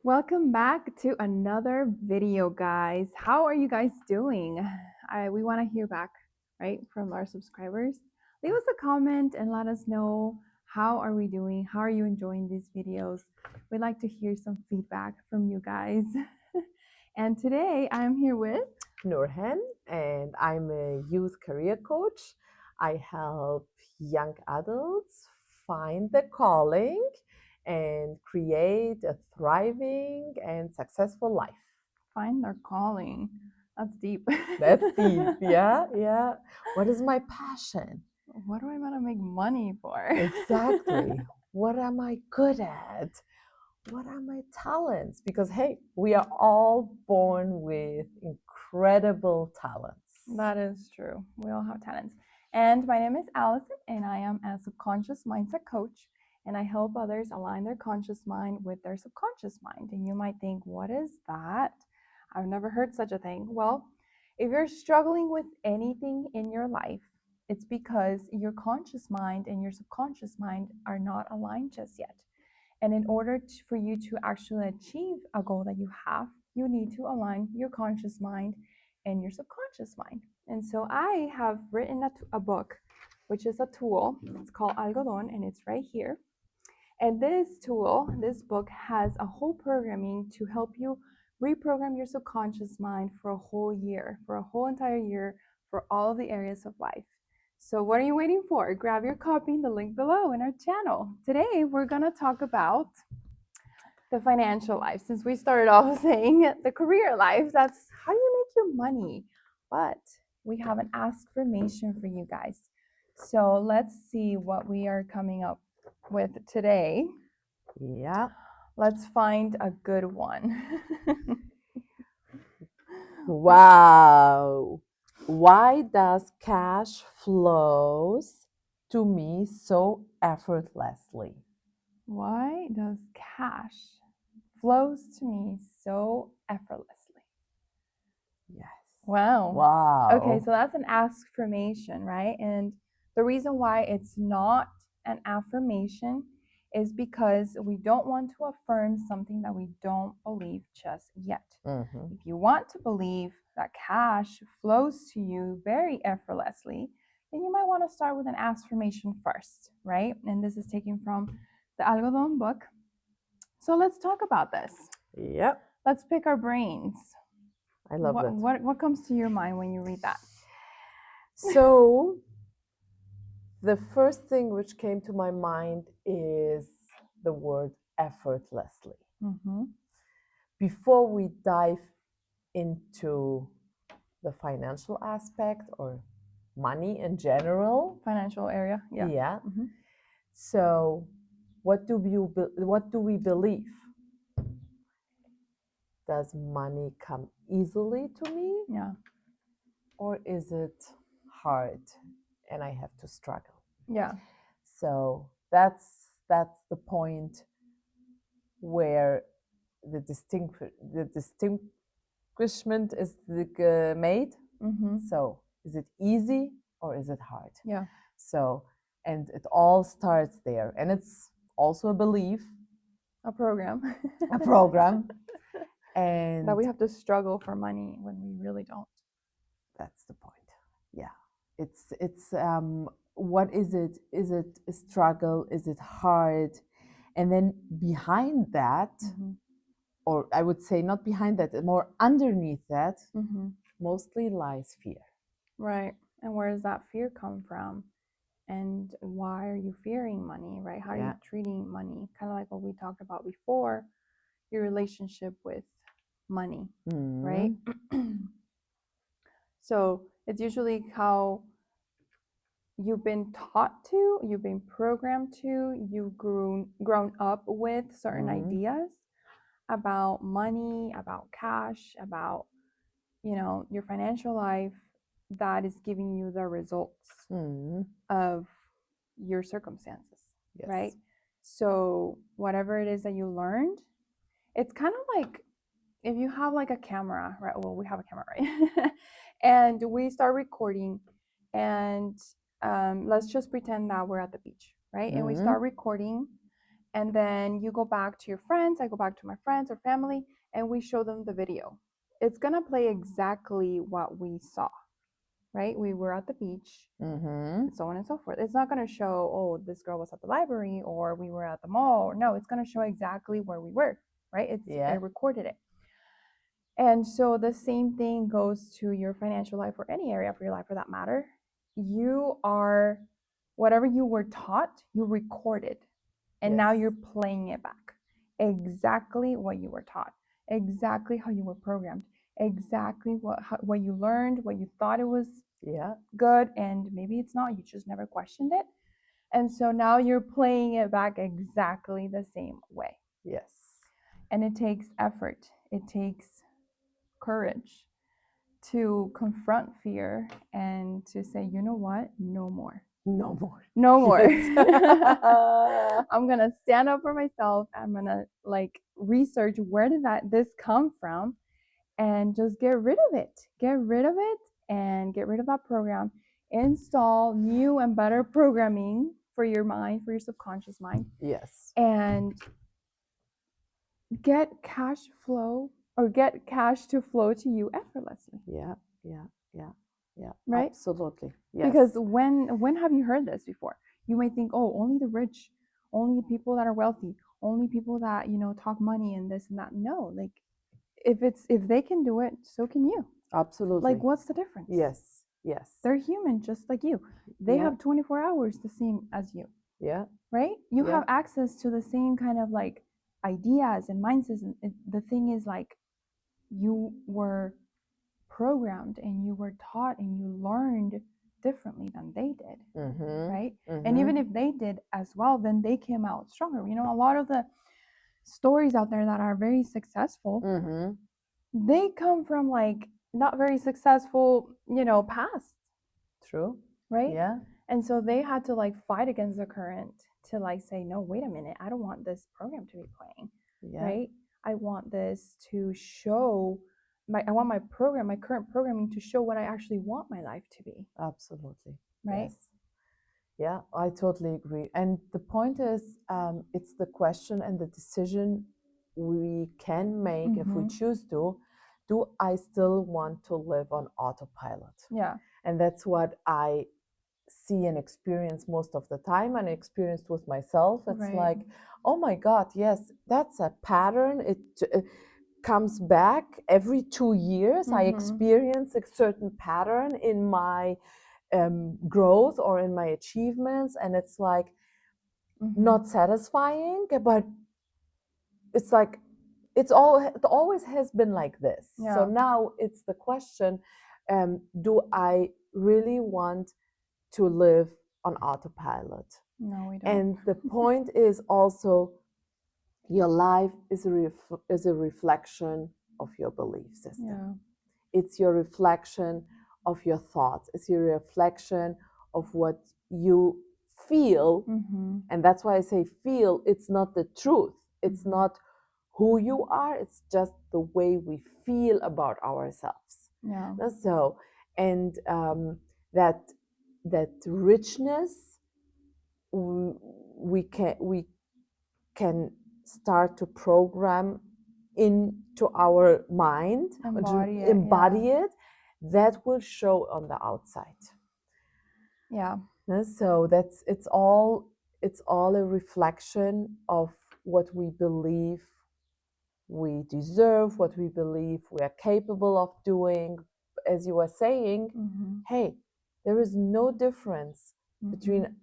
Welcome back to another video, guys. How are you guys doing? We want to hear back, right, from our subscribers. Leave us a comment and let us know how are we doing? How are you enjoying these videos? We'd like to hear some feedback from you guys. And today I'm here with Nurhan, and I'm a youth career coach. I help young adults find their calling and create a thriving and successful life. Find Their Calling. That's deep. That's deep, yeah. What is my passion? What do I want to make money for? Exactly. What am I good at? What are my talents? Because, hey, we are all born with incredible talents. That is true. We all have talents. And my name is Allison, and I am a subconscious mindset coach. And I help others align their conscious mind with their subconscious mind. And you might think, what is that? I've never heard such a thing. Well, if you're struggling with anything in your life, it's because your conscious mind and your subconscious mind are not aligned just yet. And in order for you to actually achieve a goal that you have, you need to align your conscious mind and your subconscious mind. And so I have written a book, which is a tool. It's called Algodon, and it's right here. And this tool, this book, has a whole programming to help you reprogram your subconscious mind for a whole year, for a whole entire year, for all of the areas of life. So what are you waiting for? Grab your copy, the link below in our channel. Today, we're going to talk about the financial life. Since we started off saying the career life, that's how you make your money. But we have an affirmation for you guys. So let's see what we are coming up with today. Yeah. Let's find a good one. Wow. Why does cash flows to me so effortlessly? Why does cash flows to me so effortlessly? Yes. Wow. Wow. Okay, so that's an affirmation, right? And the reason why it's not an affirmation is because we don't want to affirm something that we don't believe just yet. Mhm. If you want to believe that cash flows to you very effortlessly, then you might want to start with an affirmation first, right? And this is taken from the Algodon book. So let's talk about this. Yep. Let's pick our brains. I love that. What comes to your mind when you read that? So, the first thing which came to my mind is the word effortlessly. Mm-hmm. Before we dive into the financial aspect or money in general, Financial area, yeah. yeah. Mm-hmm. So, what do we believe? Does money come easily to me? Yeah. Or is it hard and I have to struggle? Yeah. So that's the point where the distinguishment is made. Mm-hmm. So is it easy or is it hard? Yeah. So, and it all starts there, and it's also a belief, A program. a program, and that we have to struggle for money when we really don't. that's the point. Yeah, it's what is it? Is it a struggle? Is it hard? And then behind that, Mm-hmm. or I would say not behind that, more underneath that, Mm-hmm. mostly lies fear. Right. And where does that fear come from? And why are you fearing money, right? How are you treating money? Kind of like what we talked about before, your relationship with money, right? So it's usually how you've been taught to, you've been programmed to, you've grown up with certain ideas about money, about cash, about your financial life that is giving you the results of your circumstances, Yes. right? So whatever it is that you learned, it's kind of like if you have like a camera, right? Well, we have a camera, right? And we start recording, and let's just pretend that we're at the beach, right? And we start recording, and then you go back to your friends, I go back to my friends or family, and we show them the video. It's gonna play exactly what we saw, right? We were at the beach, and so on and so forth. It's not gonna show, oh, this girl was at the library or we were at the mall. No, it's gonna show exactly where we were, right? It recorded it. And so the same thing goes to your financial life or any area of your life for that matter. You are, whatever you were taught, you recorded, and now you're playing it back. Exactly what you were taught, exactly how you were programmed, exactly what you learned, what you thought it was good, and maybe it's not, you just never questioned it. And so now you're playing it back exactly the same way. Yes. And it takes effort, it takes courage to confront fear and to say, you know what, no more. No more. No more. Yes. I'm gonna stand up for myself. I'm gonna like research where did this come from, and just get rid of it. Get rid of it and get rid of that program. Install new and better programming for your mind, for your subconscious mind. Yes. And get cash flow, or get cash to flow to you effortlessly. Yeah. Right? Absolutely. Yes. Because when have you heard this before? You may think, oh, only the rich, only the people that are wealthy, only people that, talk money and this and that. No, like if they can do it, so can you. Absolutely. Like, what's the difference? Yes. They're human just like you. They have 24 hours the same as you. Yeah. Right? You have access to the same kind of like ideas and mindsets. And the thing is, like, you were programmed and you were taught and you learned differently than they did, right? And even if they did as well, then they came out stronger. A lot of the stories out there that are very successful, they come from like not very successful, past. True. Right? Yeah. And so they had to like fight against the current to like say, no, wait a minute, I don't want this program to be playing. Right? I want this to show I want my current programming to show what I actually want my life to be. Absolutely. Right? Yes. Yeah, I totally agree. And the point is, it's the question and the decision we can make if we choose to. Do I still want to live on autopilot? Yeah. And that's what I see and experience most of the time, and experienced with myself. It's like, oh my God, yes, that's a pattern. It comes back every 2 years. I experience a certain pattern in my growth or in my achievements, and it's like not satisfying, but it's like it always has been like this. So now it's the question, do I really want to live on autopilot? No, we don't. And the point is also, your life is a reflection of your belief system. It's your reflection of your thoughts. It's your reflection of what you feel. And that's why I say feel. It's not the truth. It's not who you are. It's just the way we feel about ourselves. So, and that richness, we can start to program into our mind, embody it, that will show on the outside. So it's all a reflection of what we believe we deserve, what we believe we are capable of doing. As you were saying, hey, there is no difference between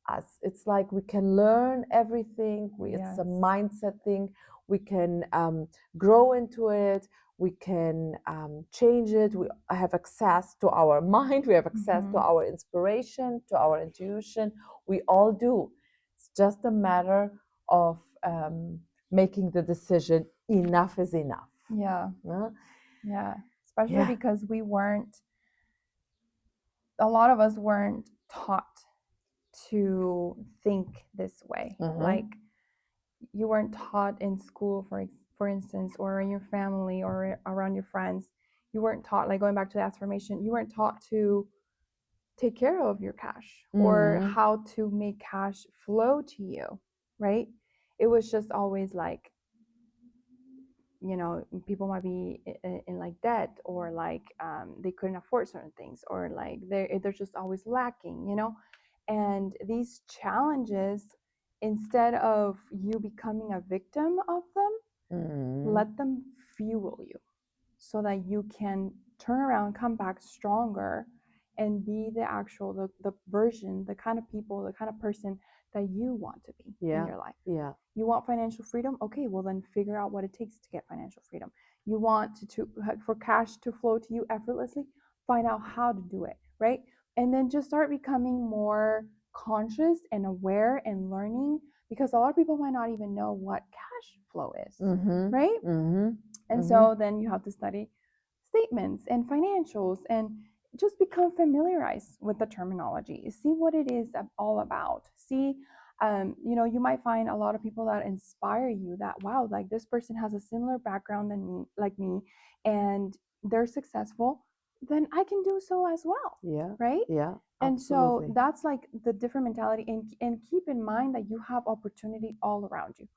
us. It's like we can learn everything. It's a mindset thing. We can grow into it. We can change it. We have access to our mind. We have access to our inspiration, to our intuition. We all do. It's just a matter of making the decision. Enough is enough. Especially because a lot of us weren't taught to think this way. Like, you weren't taught in school, for instance, or in your family or around your friends. You weren't taught, like going back to the affirmation, you weren't taught to take care of your cash or how to make cash flow to you, right? it was just always like, people might be in like debt, or like they couldn't afford certain things, or like they're just always lacking. And these challenges, instead of you becoming a victim of them, let them fuel you so that you can turn around, come back stronger, and be the version, the kind of people, the kind of person that you want to be in your life. Yeah. You want financial freedom? Okay, well then figure out what it takes to get financial freedom. You want for cash to flow to you effortlessly? Find out how to do it, right? And then just start becoming more conscious and aware and learning, because a lot of people might not even know what cash flow is, right? And so then you have to study statements and financials and just become familiarized with the terminology. See what it is all about. See, you might find a lot of people that inspire you, that, wow, like this person has a similar background than me, like me, and they're successful, then I can do so as well. Yeah. Right? Yeah. And so Absolutely. that's like the different mentality. And keep in mind that you have opportunity all around you,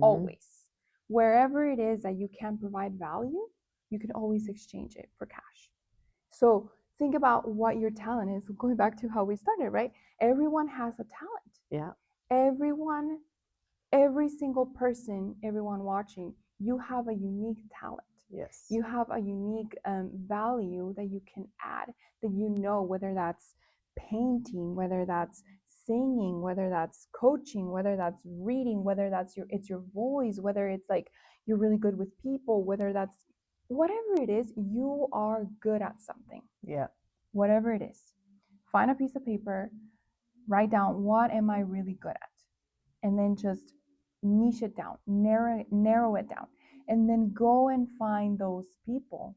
always. Wherever it is that you can provide value, you can always exchange it for cash. So think about what your talent is. Going back to how we started, right? Everyone has a talent. Yeah. Everyone, every single person, everyone watching, you have a unique talent. Yes. You have a unique value that you can add, that whether that's painting, whether that's singing, whether that's coaching, whether that's reading, whether that's it's your voice, whether it's like you're really good with people, whether that's whatever it is, you are good at something. Yeah. Whatever it is. Find a piece of paper, write down, what am I really good at? And then just niche it down, narrow it down, and then go and find those people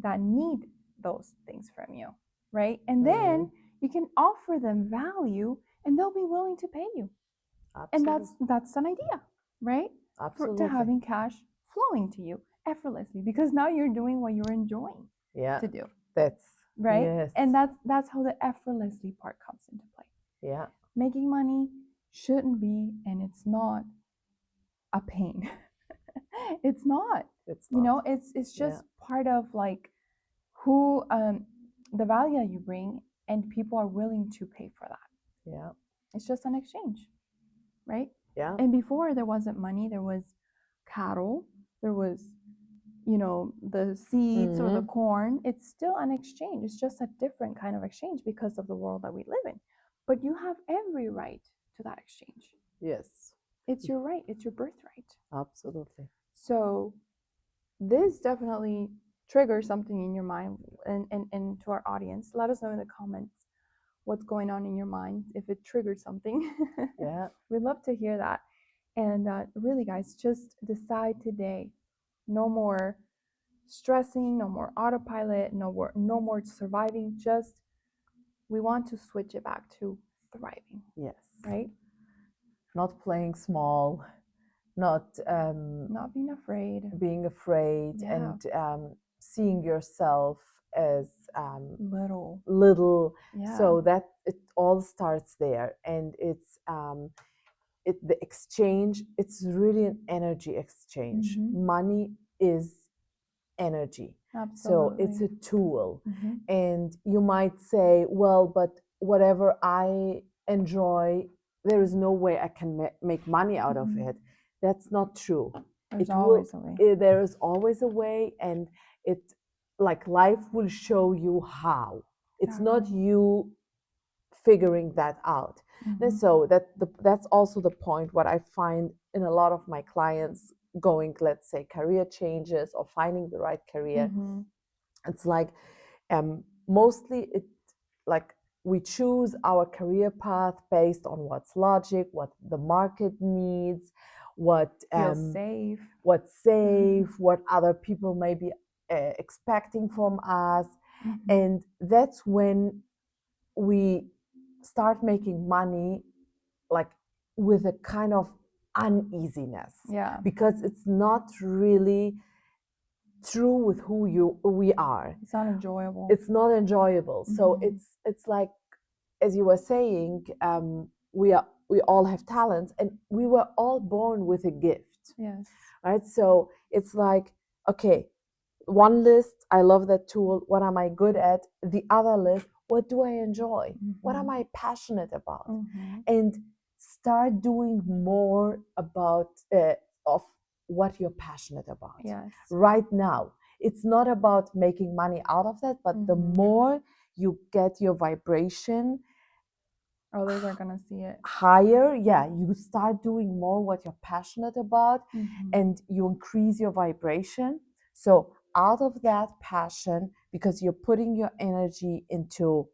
that need those things from you, right? And then you can offer them value, and they'll be willing to pay you. Absolutely. And that's an idea, right? Absolutely. To having cash flowing to you effortlessly, because now you're doing what you're enjoying to do. That's right. Yes. And that's how the effortlessly part comes into play. Yeah. Making money shouldn't be, and it's not, a pain. It's not. It's just part of like who the value that you bring, and people are willing to pay for that. Yeah. It's just an exchange, right? Yeah. And before there wasn't money, there was cattle, there was the seeds or the corn. It's still an exchange. It's just a different kind of exchange because of the world that we live in. But you have every right to that exchange. Yes. It's your right. It's your birthright. Absolutely. So this definitely triggers something in your mind, and to our audience. Let us know in the comments what's going on in your mind, if it triggers something. Yeah. We'd love to hear that. And really, guys, just decide today. No more stressing, no more autopilot, no more surviving. Just we want to switch it back to thriving. Yes. Right? Not playing small, not being afraid, yeah. And seeing yourself as little. Yeah. So that it all starts there, and it's the exchange. It's really an energy exchange. Money is energy. Absolutely. So it's a tool. And you might say, well, but whatever I enjoy, there is no way I can make money out of it. That's not true. There's always a way. There is always a way, and it like life will show you how. It's not you figuring that out. And so that's also the point what I find in a lot of my clients going, let's say, career changes or finding the right career. It's like mostly it like we choose our career path based on what's logic, what the market needs, what feels safe, what's safe, what other people may be expecting from us. And that's when we start making money like with a kind of uneasiness. Yeah. Because it's not really true with who we are. It's not enjoyable. It's not enjoyable. So it's like, as you were saying, we are we all have talents, and we were all born with a gift. Yes. Right? So it's like, okay, one list, I love that tool. What am I good at? The other list, what do I enjoy? What am I passionate about? And start doing more about of what you're passionate about. Yes. Right now, it's not about making money out of that, but the more you get your vibration, others are gonna see it higher. Yeah, you start doing more what you're passionate about, and you increase your vibration. So out of that passion, because you're putting your energy into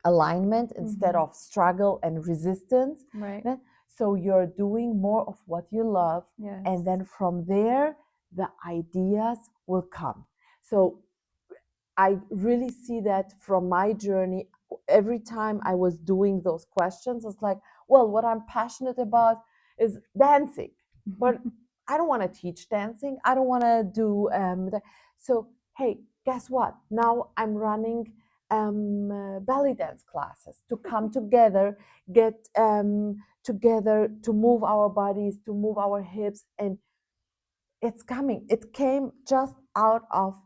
alignment instead of struggle and resistance, right? So you're doing more of what you love, Yes. and then from there the ideas will come. So I really see that from my journey. Every time I was doing those questions, it's like, well, what I'm passionate about is dancing, but I don't want to teach dancing. I don't want to do so. Hey, guess what? Now I'm running belly dance classes to come together, get together to move our bodies, to move our hips, and it's coming. It came just out of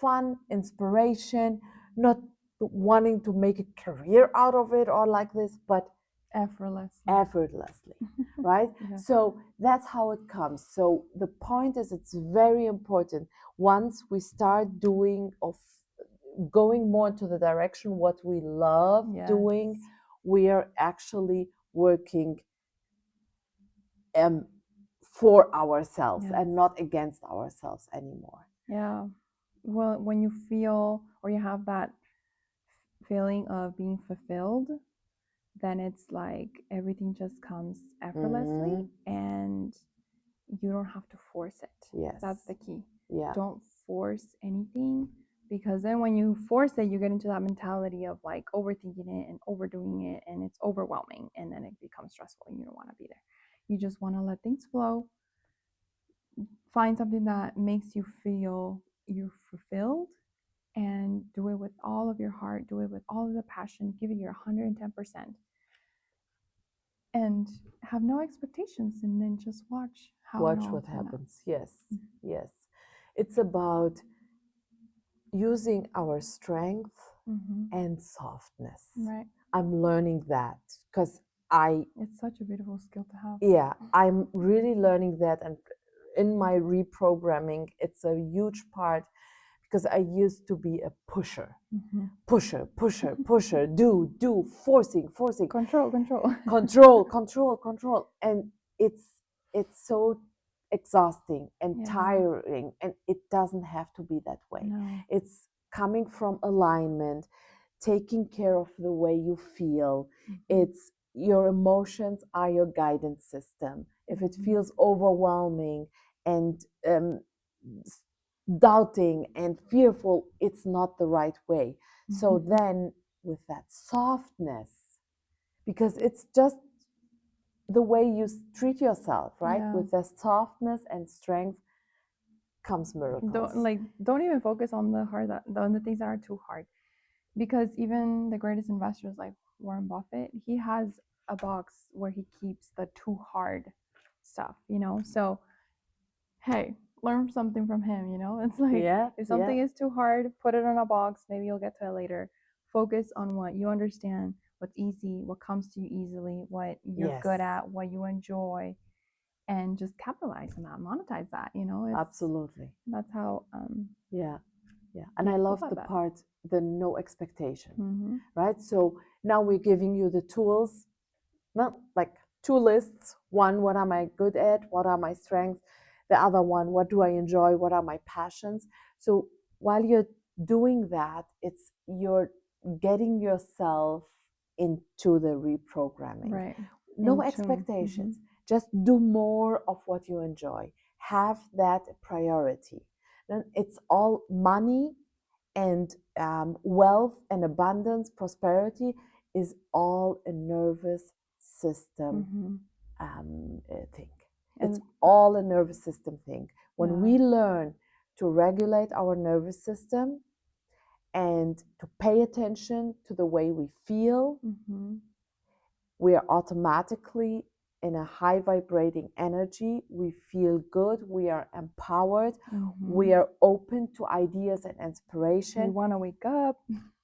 fun, inspiration, not wanting to make a career out of it or like this, but effortlessly, right? Yeah. So that's how it comes. So the point is, it's very important once we start doing of going more into the direction what we love doing, we are actually working for ourselves and not against ourselves anymore. Yeah. Well, when you feel or you have that feeling of being fulfilled, then it's like everything just comes effortlessly and you don't have to force it. Yes. That's the key. Yeah. Don't force anything, because then when you force it, you get into that mentality of like overthinking it and overdoing it, and it's overwhelming, and then it becomes stressful and you don't want to be there. You just want to let things flow. Find something that makes you feel you're fulfilled and do it with all of your heart, do it with all of the passion, give it your 110%, and have no expectations, and then just watch what happens. Yes. Yes. It's about using our strength and softness. Right. I'm learning that because it's such a beautiful skill to have. Yeah, I'm really learning that, and in my reprogramming, it's a huge part, because I used to be a pusher, pusher, do, forcing, control, and it's so exhausting and tiring, and it doesn't have to be that way. No. It's coming from alignment, taking care of the way you feel. It's your emotions are your guidance system. If it feels overwhelming and doubting and fearful, it's not the right way. So then with that softness, because it's just the way you treat yourself, right? With the softness and strength comes miracles. Don't even focus on the things that are too hard, because even the greatest investors like Warren Buffett, he has a box where he keeps the too hard stuff, so hey, learn something from him. It's like, if something is too hard, put it in a box, maybe you'll get to it later. Focus on what you understand, what's easy, what comes to you easily, what you're good at, what you enjoy, and just capitalize on that, monetize that. Absolutely. That's how yeah and I love the part, the no expectation, right? So now we're giving you the tools, not like two lists. One, what am I good at, what are my strengths? The other one, what do I enjoy, what are my passions? So while you're doing that, it's you're getting yourself into the reprogramming, right, no expectations. Just do more of what you enjoy, have that priority. Then it's all money and wealth and abundance, prosperity is all a nervous system thing. It's all a nervous system thing. When we learn to regulate our nervous system and to pay attention to the way we feel, we are automatically in a high vibrating energy. We feel good. We are empowered. We are open to ideas and We inspiration. want to wake up.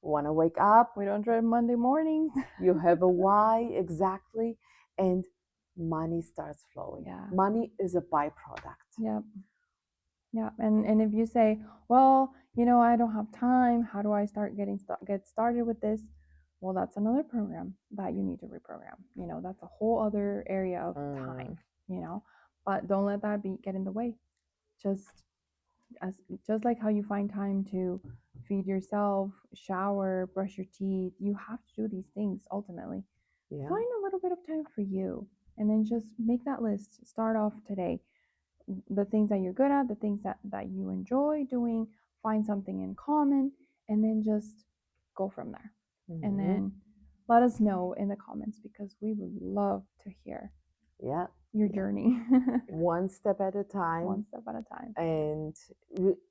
Want to wake up. We don't dread Monday mornings. You have a why, exactly. And money starts flowing. Yeah. Money is a byproduct. Yep. Yeah. And if you say, well, I don't have time, how do I get started with this? Well, that's another program that you need to reprogram. That's a whole other area of time, but don't let that get in the way. Just like how you find time to feed yourself, shower, brush your teeth, you have to do these things ultimately. Yeah. Find a little bit of time for you, and then just make that list. Start off today. The things that you're good at, the things that you enjoy doing, find something in common, and then just go from there. And then let us know in the comments, because we would love to hear your journey. One step at a time. One step at a time. And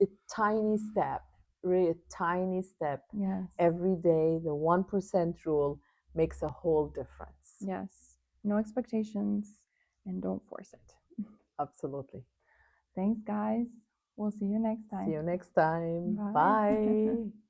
a tiny step, really a tiny step. Yes. Every day, the 1% rule makes a whole difference. Yes. No expectations, and don't force it. Absolutely. Thanks, guys. We'll see you next time. See you next time. Bye. Bye.